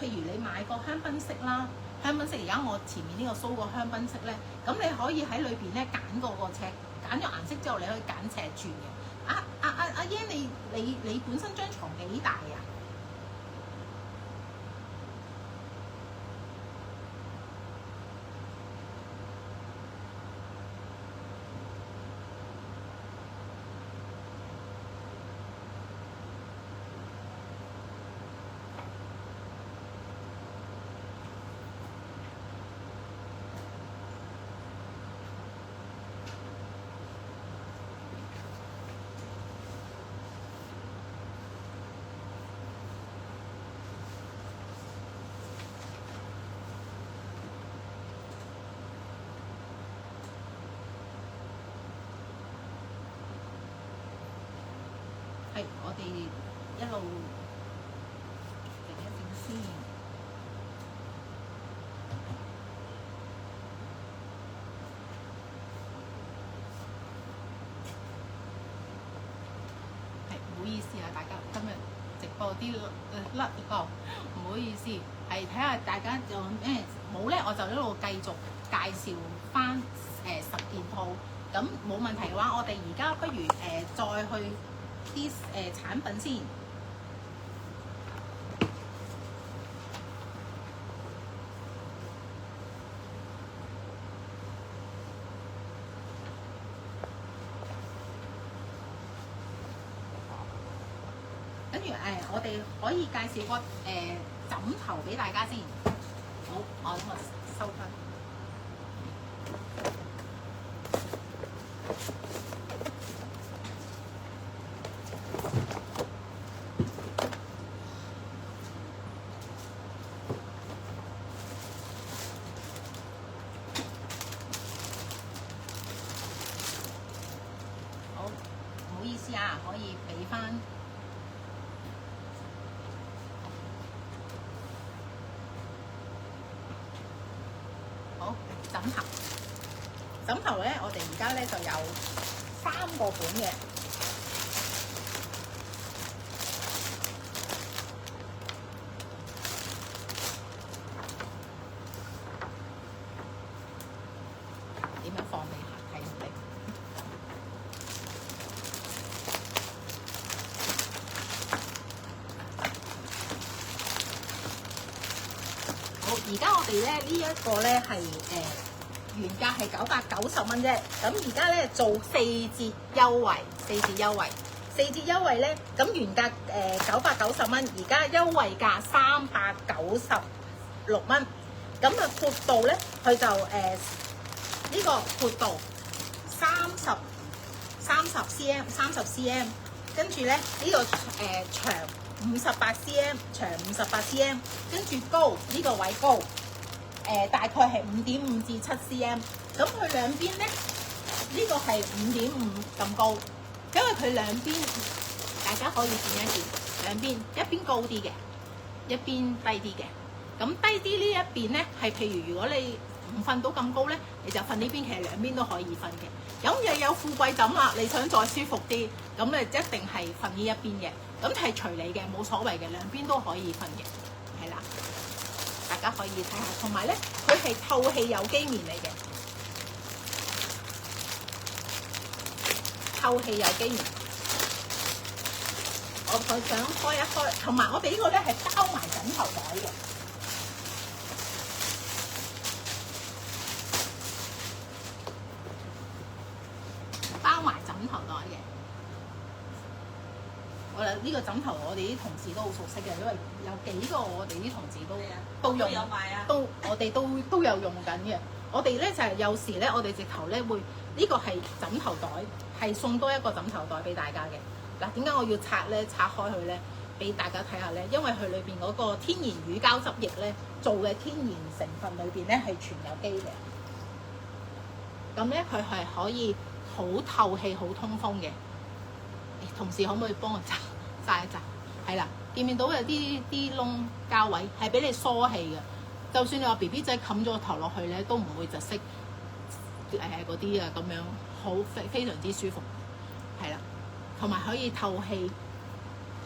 譬如你買個香檳色啦，香檳色而家我前面呢個蘇個香檳色咧，咁你可以喺裏邊咧揀個尺，揀咗顏色之後你可以揀尺寸嘅。阿英，你本身張床幾大啊？係，我哋一路靜一靜先。係，唔好意思啊，大家今日直播啲甩個，唔好意思。係睇下大家有咩冇咧，我就一路繼續介紹翻10件套。咁冇問題嘅話，我哋而家不如再去啲產品先。跟住我哋可以介紹個枕頭俾大家先。好，我收翻。好，唔好意思啊，可以俾翻。好，枕頭咧，我哋而家咧就有3個款嘅。點樣放俾客睇唔嚟？好，而家我哋咧呢一個咧係原價係990蚊啫，咁而家咧做4折優惠，4折優惠咧，咁原價990蚊，而家優惠價396蚊，咁啊闊度咧佢就呢個闊度30 cm，跟住咧呢個長58 cm，長58 cm， 跟住高呢個位高。大概係5.5至7 cm， 咁佢兩邊咧呢個係5.5咁高，因為佢兩邊大家可以見一見，兩邊一邊高啲嘅，一邊低啲嘅。咁低啲呢一邊咧係譬如如果你唔瞓到咁高咧，你就瞓呢邊，其實兩邊都可以瞓嘅。咁又有富貴枕啦，你想再舒服啲，咁你一定係瞓呢一邊嘅。咁係隨你嘅，冇所謂嘅，兩邊都可以瞓嘅，係啦。大家可以睇下，同埋咧，佢係透氣有機棉嚟嘅，透氣有機棉。我想開一開，同埋我哋呢個咧係包埋枕頭袋嘅，包埋枕頭袋嘅。我哋呢個枕頭，我哋啲同事都好熟悉嘅，因為有幾個我哋啲同事都用，都我哋都有用緊嘅。我哋咧就係有時咧，我哋直頭咧會呢個係枕頭袋，係送多一個枕頭袋俾大家嘅。嗱，點解我要拆開佢咧？俾大家睇下咧，因為佢裏邊嗰個天然乳膠汁液咧做嘅天然成分裏邊咧係全有機嘅。咁咧佢係可以好透氣、好通風嘅。同事可唔可以幫我揸一揸？係啦，見唔見到有啲窿膠位係俾你疏氣嘅。就算你話 BB 仔冚咗個頭落去咧，都唔會窒息嗰啲啊，咁樣好非常之舒服。係啦，同埋可以透氣，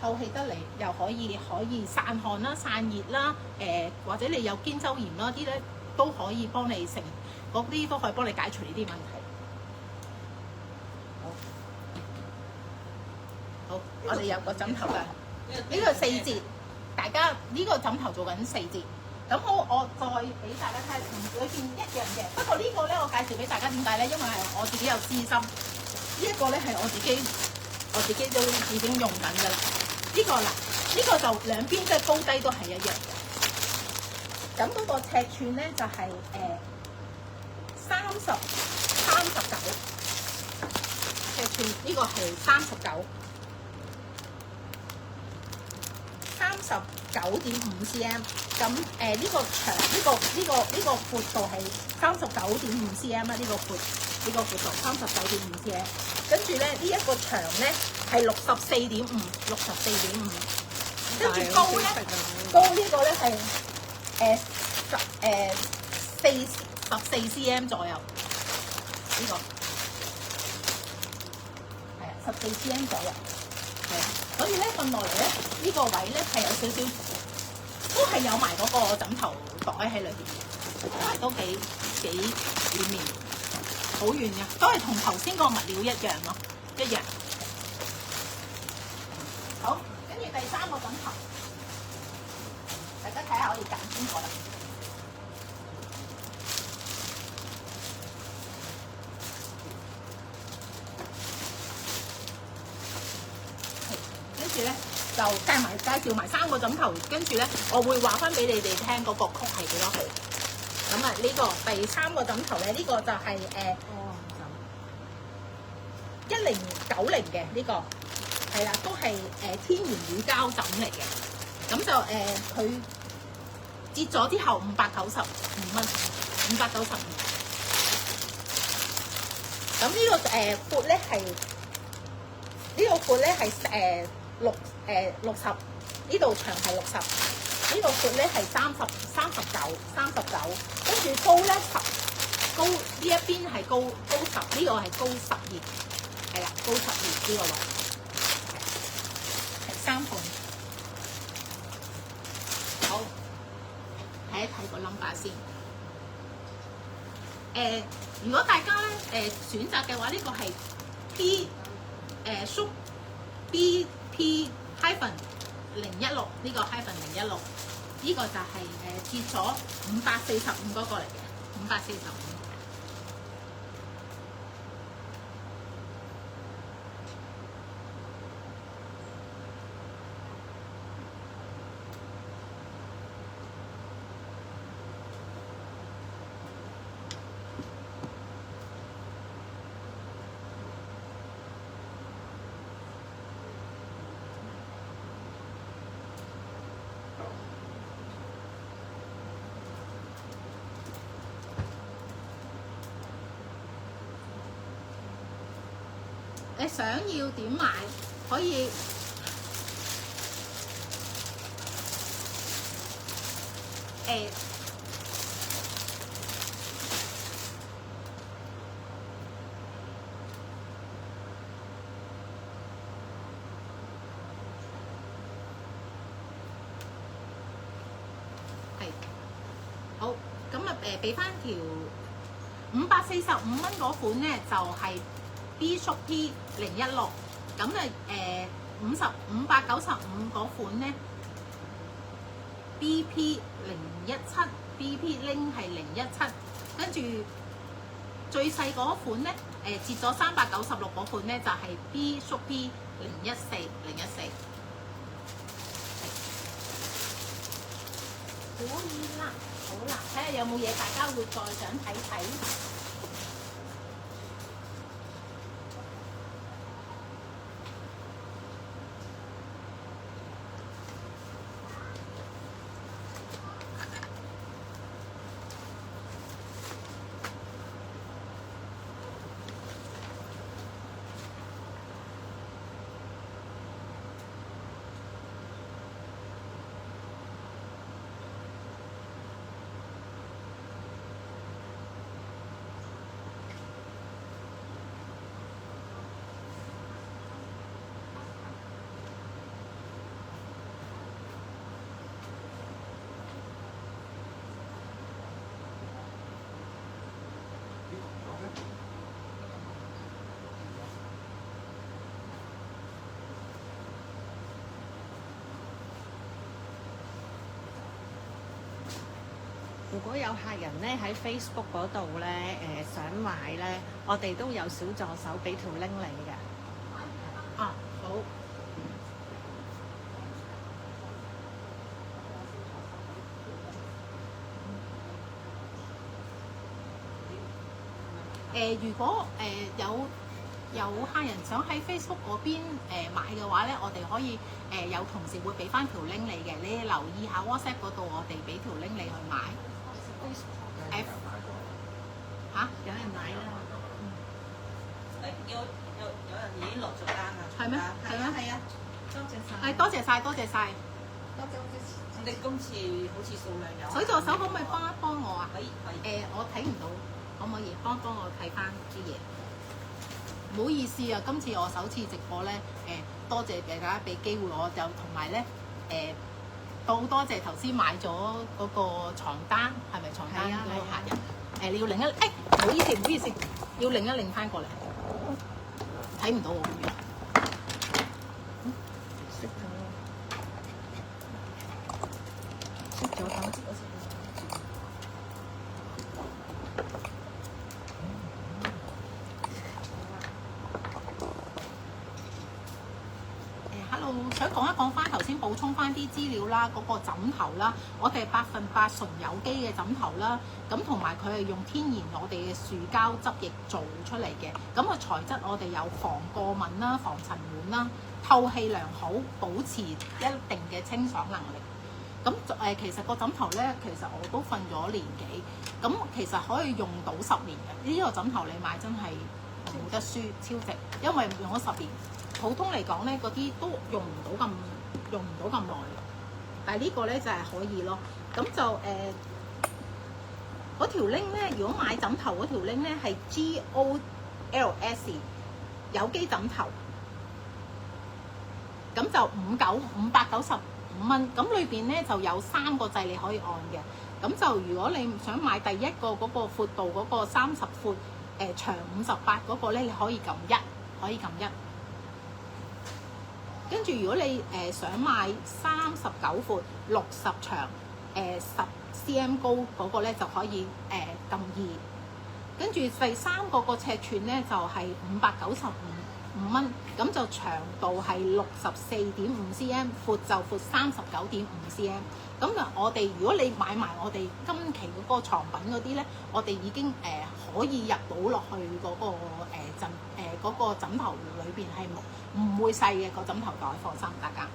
透氣得嚟，又可以散汗啦、散熱啦，或者你有肩周炎啦啲咧，都可以幫你嗰啲都可以幫你解除呢啲問題。好，我哋有個枕頭㗎，呢個4折，大家呢個枕頭做緊4折。咁好，我再俾大家睇，同裏邊一樣嘅。不過呢個咧，我介紹俾大家點解咧？因為係我自己有私心。呢一個咧係我自己都已經用緊㗎啦。呢個啦，呢個就兩邊即係高低都係一樣嘅。咁嗰個尺寸咧就係39尺寸，呢個係39.5 cm。咁呢個長呢個闊度係39.5 cm 啦，呢個闊度39.5 cm。跟住咧呢一個長咧係64.5，跟住高咧呢個咧係14 cm 左右，呢個係啊14 cm 左右，係啊。所以咧瞓落嚟咧呢個位咧係有少少。都係有埋嗰個枕頭袋喺裏邊嘅，但係都幾軟綿，好軟嘅，都係同頭先個物料一樣咯，一樣。好，跟住第3個枕頭，大家睇下我哋揀邊個啦。跟住咧。就介紹埋3個枕頭，跟住咧，我會話翻俾你哋聽嗰個曲係幾多號。咁啊，呢個第3個枕頭咧，呢個就係1090嘅呢個，係啦，都係天然乳膠枕嚟嘅。咁就佢折咗之後595蚊，595。咁呢個闊咧係60，呢度長係60，呢度闊咧係39，跟住高咧高呢一邊係高10，呢個係高12，係啦，高12呢個位係3號。好，睇一睇個 number 先。如果大家咧選擇嘅話，呢個係 BP-016 呢個 -016， 呢個就係折咗545嗰個嚟嘅，545。你想要點買可以好，咁啊俾翻條545蚊嗰款咧，就係、B-Shop-P 016，咁595嗰款咧 BP 017 BP Link 係017，跟住最細嗰款咧折咗396嗰款咧就係 B-Shop-P 014。可以啦，好啦，睇下有冇嘢大家會再想睇睇。如果有客人咧喺 Facebook 嗰度咧想買咧，我哋都有小助手俾條 link 你嘅。啊，好。如果有客人想喺 Facebook 嗰邊買嘅話咧，我哋可以有同事會俾翻條 link 你嘅，你留意下 WhatsApp 嗰度，我哋俾條 link 你去買。嚇？有人買啦。有人已經落咗單啦。係咩？係咩？係啊，多謝晒。多謝晒，多謝晒。你今次好似數量有。水助手可唔可以幫一幫我啊？可以。我睇唔到，可唔可以幫我睇翻啲嘢？唔好意思啊，今次我首次直播咧，多謝大家俾機會我，就同埋咧好多謝頭先買咗嗰個床單，係咪床單嗰個客人？你要擰一唔好意思，唔好意思，要擰一擰翻過嚟，睇唔到我咁樣。熄咗燈。Hello， 想講一講翻頭先補充翻啲資料啦，嗰個枕頭啦，我哋係100%純有機嘅枕頭啦，咁同埋佢係用天然我哋嘅樹膠汁液做出嚟嘅，咁個材質我哋有防過敏啦、防塵蟎啦、透氣良好，保持一定嘅清爽能力。咁其實個枕頭咧，其實我都瞓咗年幾，咁其實可以用到10年嘅。呢個枕頭你買真係冇得輸，超值，因為用咗10年。普通嚟講咧，嗰啲都用唔到咁耐，但係呢個咧就係可以咯。咁就嗰條 link 咧，如果買枕頭嗰條 link 咧係 GOLS 有機枕頭，咁就595蚊。咁裏邊咧就有3個掣你可以按嘅。咁就如果你想買第一個嗰個闊度嗰個30闊，長58嗰個咧，你可以撳1，可以撳1。跟住，如果你想買39闊、60長、10cm 高嗰個咧，就可以撳2。跟住第3個尺寸咧就係595蚊，咁就長度係64.5cm， 闊就闊39.5cm。咁啊，我哋如果你買埋我哋今期嗰個床品嗰啲咧，我哋已經可以入到落去嗰個枕頭裏邊係唔會細嘅個枕頭袋，放心大家。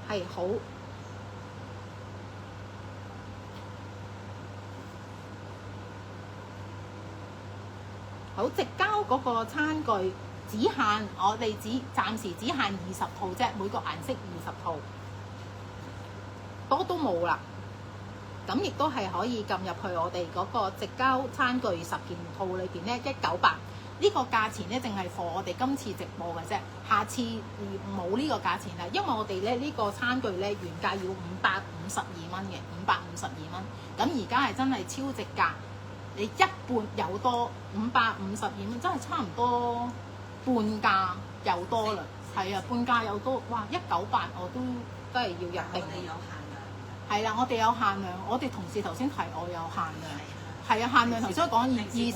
係好。好，直膠嗰個餐具只限我哋暫時只限20套啫，每個顏色20套，多都冇啦。咁亦都係可以撳入去我哋嗰個直膠餐具10件套裏邊咧，198呢個價錢咧，淨係貨我哋今次直播嘅啫，下次冇呢個價錢啦，因為我哋咧呢個餐具咧原價要552蚊嘅，552蚊，咁而家係真係超值價。你一半有多552蚊，真係差唔多半價又多啦。係啊，半價又多，哇！198我都係要入定。我哋有限量。係啦，我哋有限量，我哋同事頭先提我有限量。係啊，限量頭先講20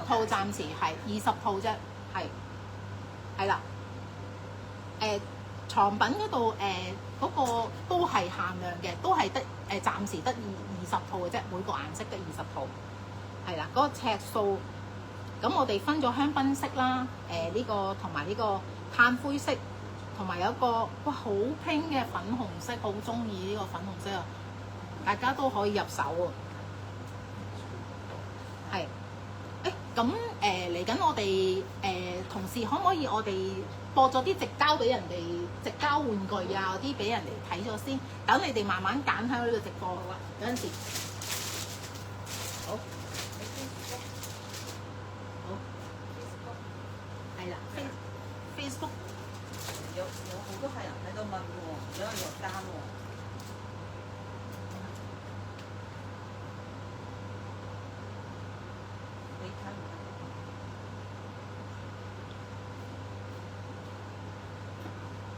套，暫時係20套啫，係啦。床品嗰度嗰個都係限量嘅，都係得暫時得20套嘅啫，每個顏色得20套，係啦。嗰個尺數，咁我哋分咗香檳色啦，呢個同埋呢個炭灰色，同埋有一個哇好拼嘅粉紅色，好中意呢個粉紅色啊！大家都可以入手喎。係，咁嚟緊我哋同事可唔可以我哋播咗啲直膠俾人哋直膠玩具啊嗰啲俾人哋睇咗先，等你哋慢慢揀喺呢個直播好啊，有陣時好，係啦 ，Facebook 有好多客人喺度問喎，有人落單喎。